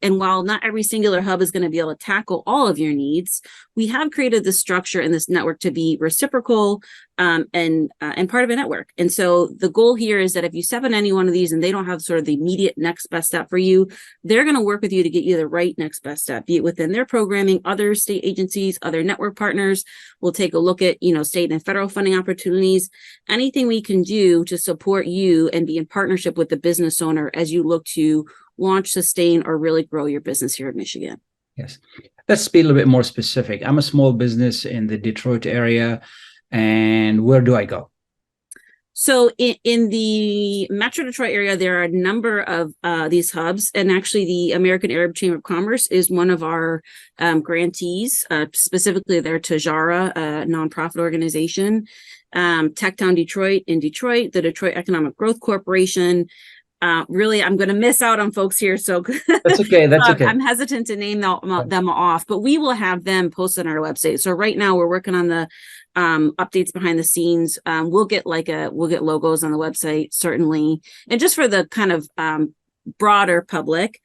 and while not every singular hub is going to be able to tackle all of your needs, we have created this structure and this network to be reciprocal and part of a network. And so the goal here is that if you step on any one of these and they don't have sort of the immediate next best step for you, they're going to work with you to get you the right next best step, be it within their programming, other state agencies, other network partners. We'll take a look at, state and federal funding opportunities, anything we can do to support you and be in partnership with the business owner as you look to launch, sustain, or really grow your business here in Michigan. Yes. Let's be a little bit more specific. I'm a small business in the Detroit area, and where do I go? So in the Metro Detroit area, there are a number of these hubs, and actually the American Arab Chamber of Commerce is one of our grantees, specifically their Tajara, a nonprofit organization, Techtown Detroit in Detroit, the Detroit Economic Growth Corporation. Really, I'm going to miss out on folks here, so that's okay. That's okay. I'm hesitant to name them off, but we will have them posted on our website. So right now we're working on the updates behind the scenes. We'll get logos on the website, certainly. And just for the kind of broader public,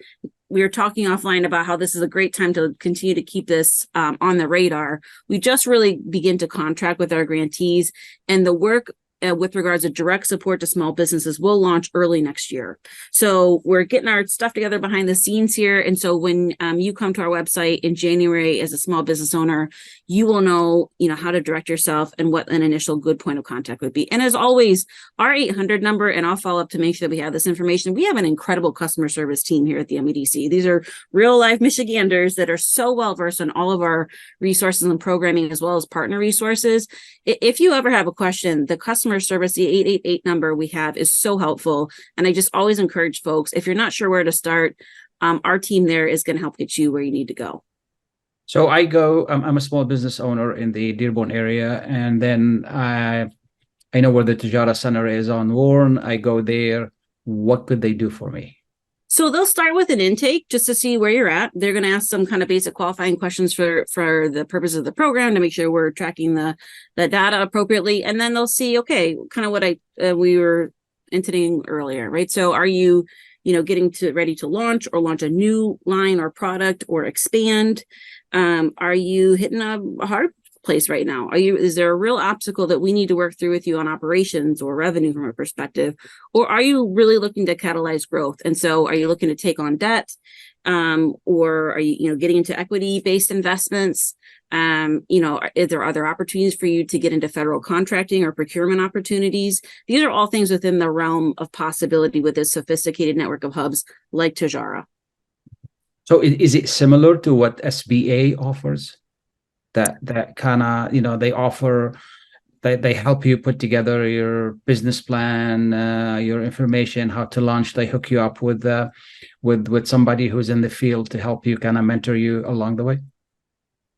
we were talking offline about how this is a great time to continue to keep this on the radar. We just really begin to contract with our grantees, and the work with regards to direct support to small businesses will launch early next year. So we're getting our stuff together behind the scenes here. And so when you come to our website in January as a small business owner, you will know, how to direct yourself and what an initial good point of contact would be. And as always, our 800 number, and I'll follow up to make sure that we have this information. We have an incredible customer service team here at the MEDC. These are real life Michiganders that are so well versed on all of our resources and programming, as well as partner resources. If you ever have a question, the customer service, the 888 number we have is so helpful. And I just always encourage folks, if you're not sure where to start, our team there is going to help get you where you need to go. So I'm a small business owner in the Dearborn area, and then I know where the Tajara Center is on Warren. I go there. What could they do for me? So they'll start with an intake just to see where you're at. They're going to ask some kind of basic qualifying questions for the purpose of the program to make sure we're tracking the data appropriately. And then they'll see, okay, kind of what we were intimating earlier, right? So are you, getting ready to launch a new line or product or expand? Are you hitting a hard place right now? Is there a real obstacle that we need to work through with you on operations or revenue from a perspective? Or are you really looking to catalyze growth? And so are you looking to take on debt? Or are you, getting into equity-based investments? Are there other opportunities for you to get into federal contracting or procurement opportunities? These are all things within the realm of possibility with this sophisticated network of hubs like Tajara. So is it similar to what SBA offers? That kind of, they offer, they help you put together your business plan, your information, how to launch. They hook you up with somebody who's in the field to help you, kind of mentor you along the way.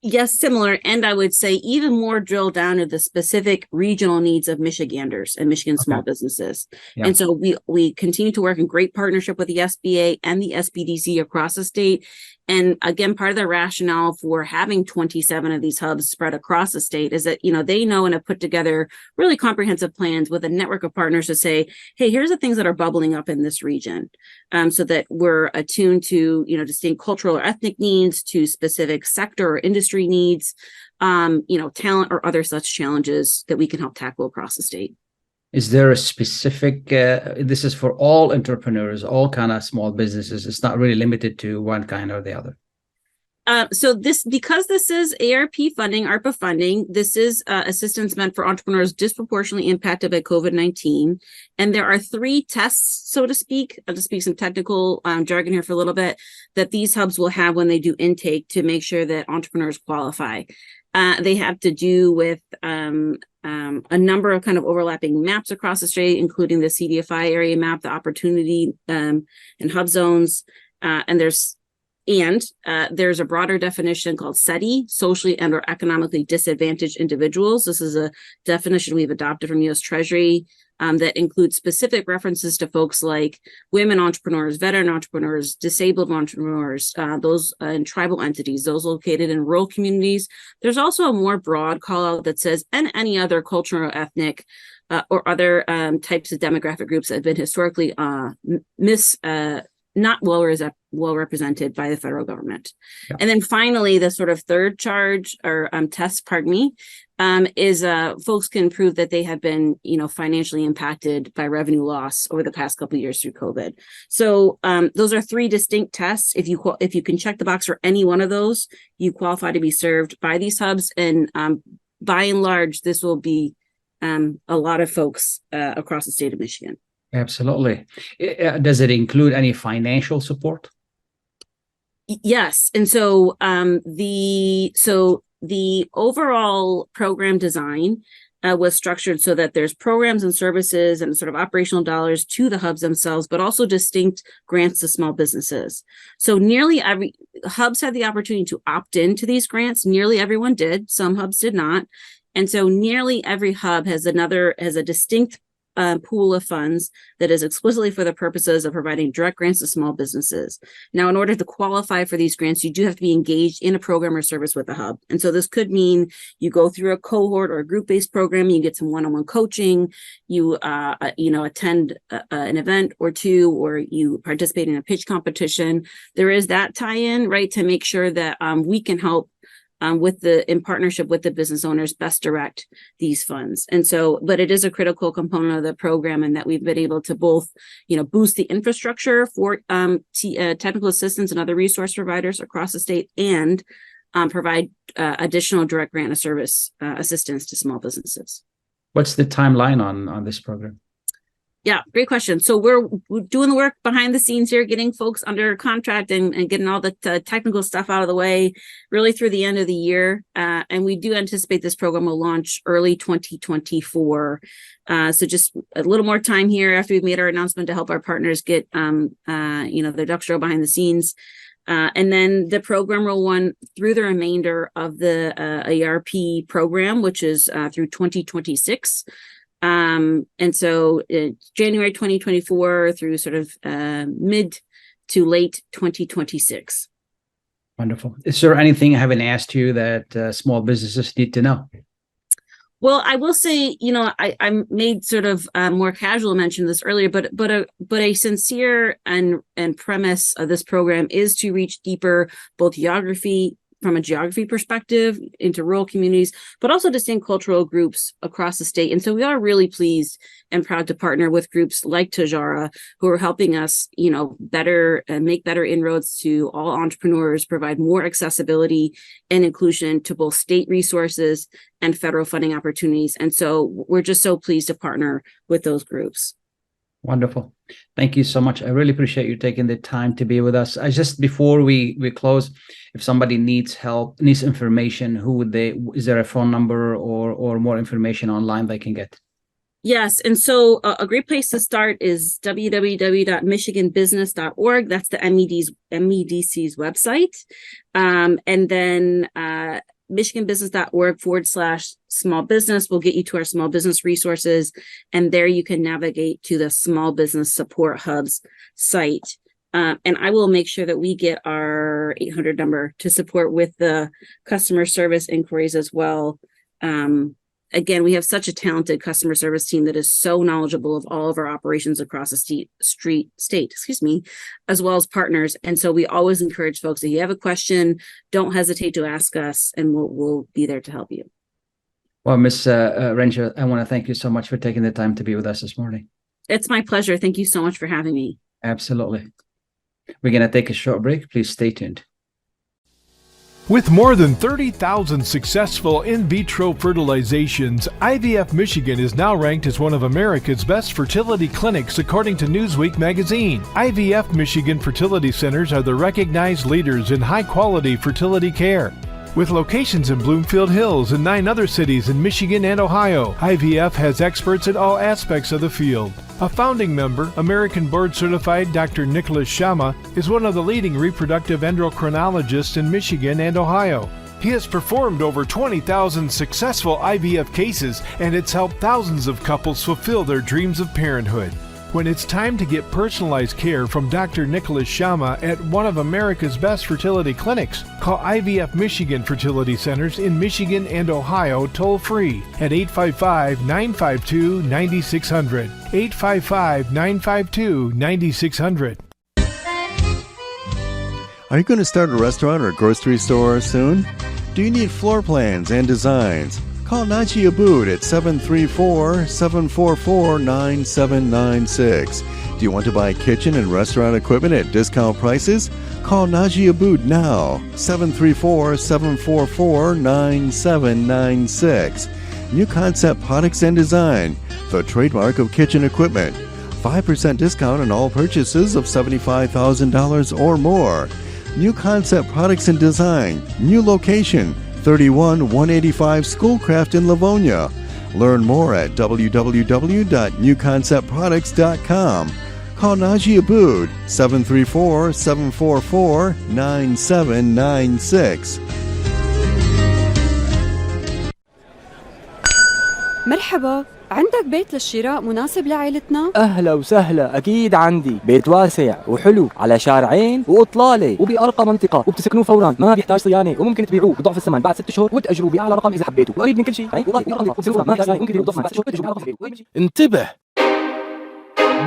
Yes, similar. And I would say even more drill down to the specific regional needs of Michiganders and Michigan small businesses. Yeah. And so we continue to work in great partnership with the SBA and the SBDC across the state. And again, part of the rationale for having 27 of these hubs spread across the state is that, they know and have put together really comprehensive plans with a network of partners to say, hey, here's the things that are bubbling up in this region, so that we're attuned to, distinct cultural or ethnic needs, to specific sector or industry needs, talent or other such challenges that we can help tackle across the state. Is there a specific, this is for all entrepreneurs, all kind of small businesses. It's not really limited to one kind or the other. Because this is ARP funding, ARPA funding, this is assistance meant for entrepreneurs disproportionately impacted by COVID-19. And there are 3 tests, so to speak. I'll just speak some technical jargon here for a little bit, that these hubs will have when they do intake to make sure that entrepreneurs qualify. They have to do with a number of kind of overlapping maps across the state, including the CDFI area map, the opportunity and hub zones. And there's a broader definition called SETI, socially and or economically disadvantaged individuals. This is a definition we've adopted from U.S. Treasury that includes specific references to folks like women entrepreneurs, veteran entrepreneurs, disabled entrepreneurs, those in tribal entities, those located in rural communities. There's also a more broad call out that says, and any other cultural, ethnic, or other types of demographic groups that have been historically not well represented by the federal government. Yeah. And then finally, the sort of third charge or test, is folks can prove that they have been, financially impacted by revenue loss over the past couple of years through COVID. So those are 3 distinct tests. If you can check the box for any one of those, you qualify to be served by these hubs. And by and large, this will be a lot of folks across the state of Michigan. Absolutely. Does it include any financial support? Yes. And so the overall program design was structured so that there's programs and services and sort of operational dollars to the hubs themselves, but also distinct grants to small businesses. So nearly every hubs had the opportunity to opt into these grants. Nearly everyone did. Some hubs did not. And so nearly every hub has a distinct pool of funds that is explicitly for the purposes of providing direct grants to small businesses. Now, in order to qualify for these grants, you do have to be engaged in a program or service with the hub. And so this could mean you go through a cohort or a group-based program, you get some one-on-one coaching, you attend an event or 2, or you participate in a pitch competition. There is that tie-in, right, to make sure that we can help in partnership with the business owners, best direct these funds. And so, but it is a critical component of the program, and that we've been able to both, boost the infrastructure for technical assistance and other resource providers across the state, and provide additional direct grant of service assistance to small businesses. What's the timeline on this program? Yeah, great question. So we're doing the work behind the scenes here, getting folks under contract and getting all the technical stuff out of the way, really through the end of the year. And we do anticipate this program will launch early 2024. So just a little more time here after we've made our announcement to help our partners get, their ducks row behind the scenes. And then the program will run through the remainder of the ARP program, which is through 2026. And so January 2024 through sort of mid to late 2026. Wonderful. Is there anything I haven't asked you that small businesses need to know? Well, I will say, I made sort of more casual mention of this earlier, but a sincere and premise of this program is to reach deeper, both from a geography perspective into rural communities, but also distinct cultural groups across the state. And so we are really pleased and proud to partner with groups like Tajara, who are helping us, make better inroads to all entrepreneurs, provide more accessibility and inclusion to both state resources and federal funding opportunities. And so we're just so pleased to partner with those groups. Wonderful. Thank you so much. I really appreciate you taking the time to be with us. Just before we close, if somebody needs help, needs information, is there a phone number or more information online they can get? Yes. And so a great place to start is www.michiganbusiness.org. That's the MEDC's website. And then michiganbusiness.org/small business will get you to our small business resources. And there you can navigate to the Small Business Support Hub's site. And I will make sure that we get our 800 number to support with the customer service inquiries as well. Again, we have such a talented customer service team that is so knowledgeable of all of our operations across the state, as well as partners. And so we always encourage folks, if you have a question, don't hesitate to ask us, and we'll be there to help you. Well, Ms. Rencher, I want to thank you so much for taking the time to be with us this morning. It's my pleasure. Thank you so much for having me. Absolutely. We're going to take a short break. Please stay tuned. With more than 30,000 successful in vitro fertilizations, IVF Michigan is now ranked as one of America's best fertility clinics according to Newsweek magazine. IVF Michigan fertility centers are the recognized leaders in high-quality fertility care. With locations in Bloomfield Hills and 9 other cities in Michigan and Ohio, IVF has experts in all aspects of the field. A founding member, American board-certified Dr. Nicholas Shama, is one of the leading reproductive endocrinologists in Michigan and Ohio. He has performed over 20,000 successful IVF cases, and it's helped thousands of couples fulfill their dreams of parenthood. When it's time to get personalized care from Dr. Nicholas Shama at one of America's best fertility clinics, call IVF Michigan Fertility Centers in Michigan and Ohio toll-free at 855-952-9600. 855-952-9600. Are you going to start a restaurant or grocery store soon? Do you need floor plans and designs? Call Naji Abood at 734-744-9796. Do you want to buy kitchen and restaurant equipment at discount prices? Call Naji Abood now, 734-744-9796. New Concept Products and Design, the trademark of kitchen equipment. 5% discount on all purchases of $75,000 or more. New Concept Products and Design, new location, 31185 Schoolcraft in Livonia. Learn more at www.newconceptproducts.com. Call Naji Abood, 734-744-9796. مرحبا، عندك بيت للشراء مناسب لعائلتنا؟ أهلا وسهلا، أكيد عندي بيت واسع وحلو على شارعين وإطلالة وبأرقى منطقة وبتسكنوه فورا، ما بيحتاج صيانة وممكن تبيعوه بضعف الثمن بعد 6 شهور وتأجروه بأعلى رقم إذا حبيتوا، وقريب من كل شيء. انتبه،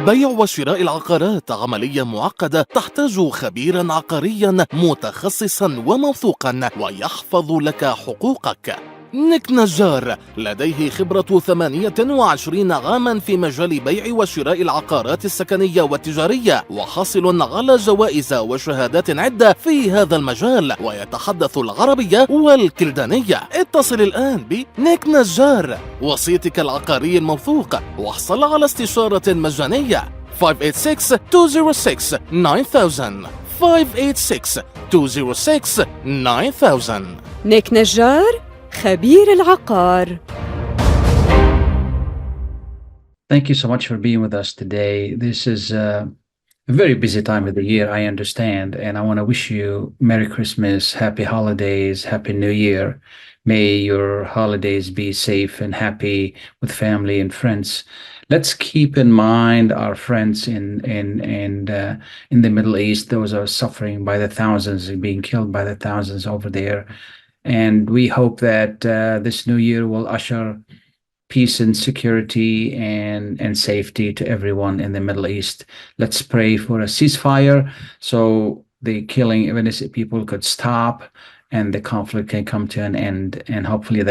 بيع وشراء العقارات عملية معقدة تحتاج خبيرا عقاريا متخصصا وموثوقا ويحفظ لك حقوقك. نيك نجار لديه خبرة 28 عاما في مجال بيع وشراء العقارات السكنية والتجارية، وحاصل على جوائز وشهادات عدة في هذا المجال، ويتحدث العربية والكلدانية. اتصل الآن بنيك نجار وسيطك العقاري الموثوق، واحصل على استشارة مجانية. 586-206-9000 586-206-9000. نيك نجار، خبير العقار. Thank you so much for being with us today. This is a very busy time of the year, I understand, and I want to wish you Merry Christmas, Happy Holidays, Happy New Year. May your holidays be safe and happy with family and friends. Let's keep in mind our friends in the Middle East. Those are suffering by the thousands and being killed by the thousands over there. And we hope that this new year will usher peace and security and safety to everyone in the Middle East. Let's pray for a ceasefire so the killing of innocent people could stop and the conflict can come to an end. And hopefully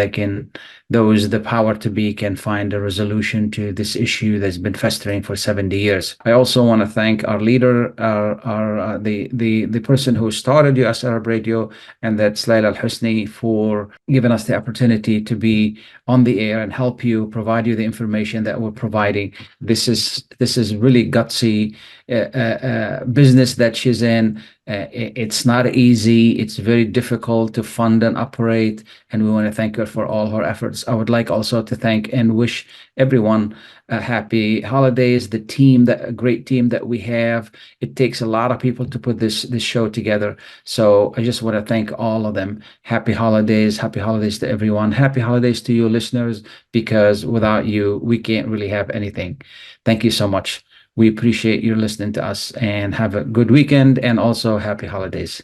those the power to be can find a resolution to this issue that's been festering for 70 years. I also want to thank our leader, the person who started US Arab Radio, and that's Laila Al-Husni, for giving us the opportunity to be on the air and help you, provide you the information that we're providing. This is really gutsy business that she's in. It's not easy. It's very difficult to fund and operate, and we want to thank her for all her efforts. I would like also to thank and wish everyone happy holidays. The team, a great team that we have. It takes a lot of people to put this show together. So I just want to thank all of them. Happy holidays. Happy holidays to everyone. Happy holidays to you listeners, because without you, we can't really have anything. Thank you so much. We appreciate you listening to us, and have a good weekend and also happy holidays.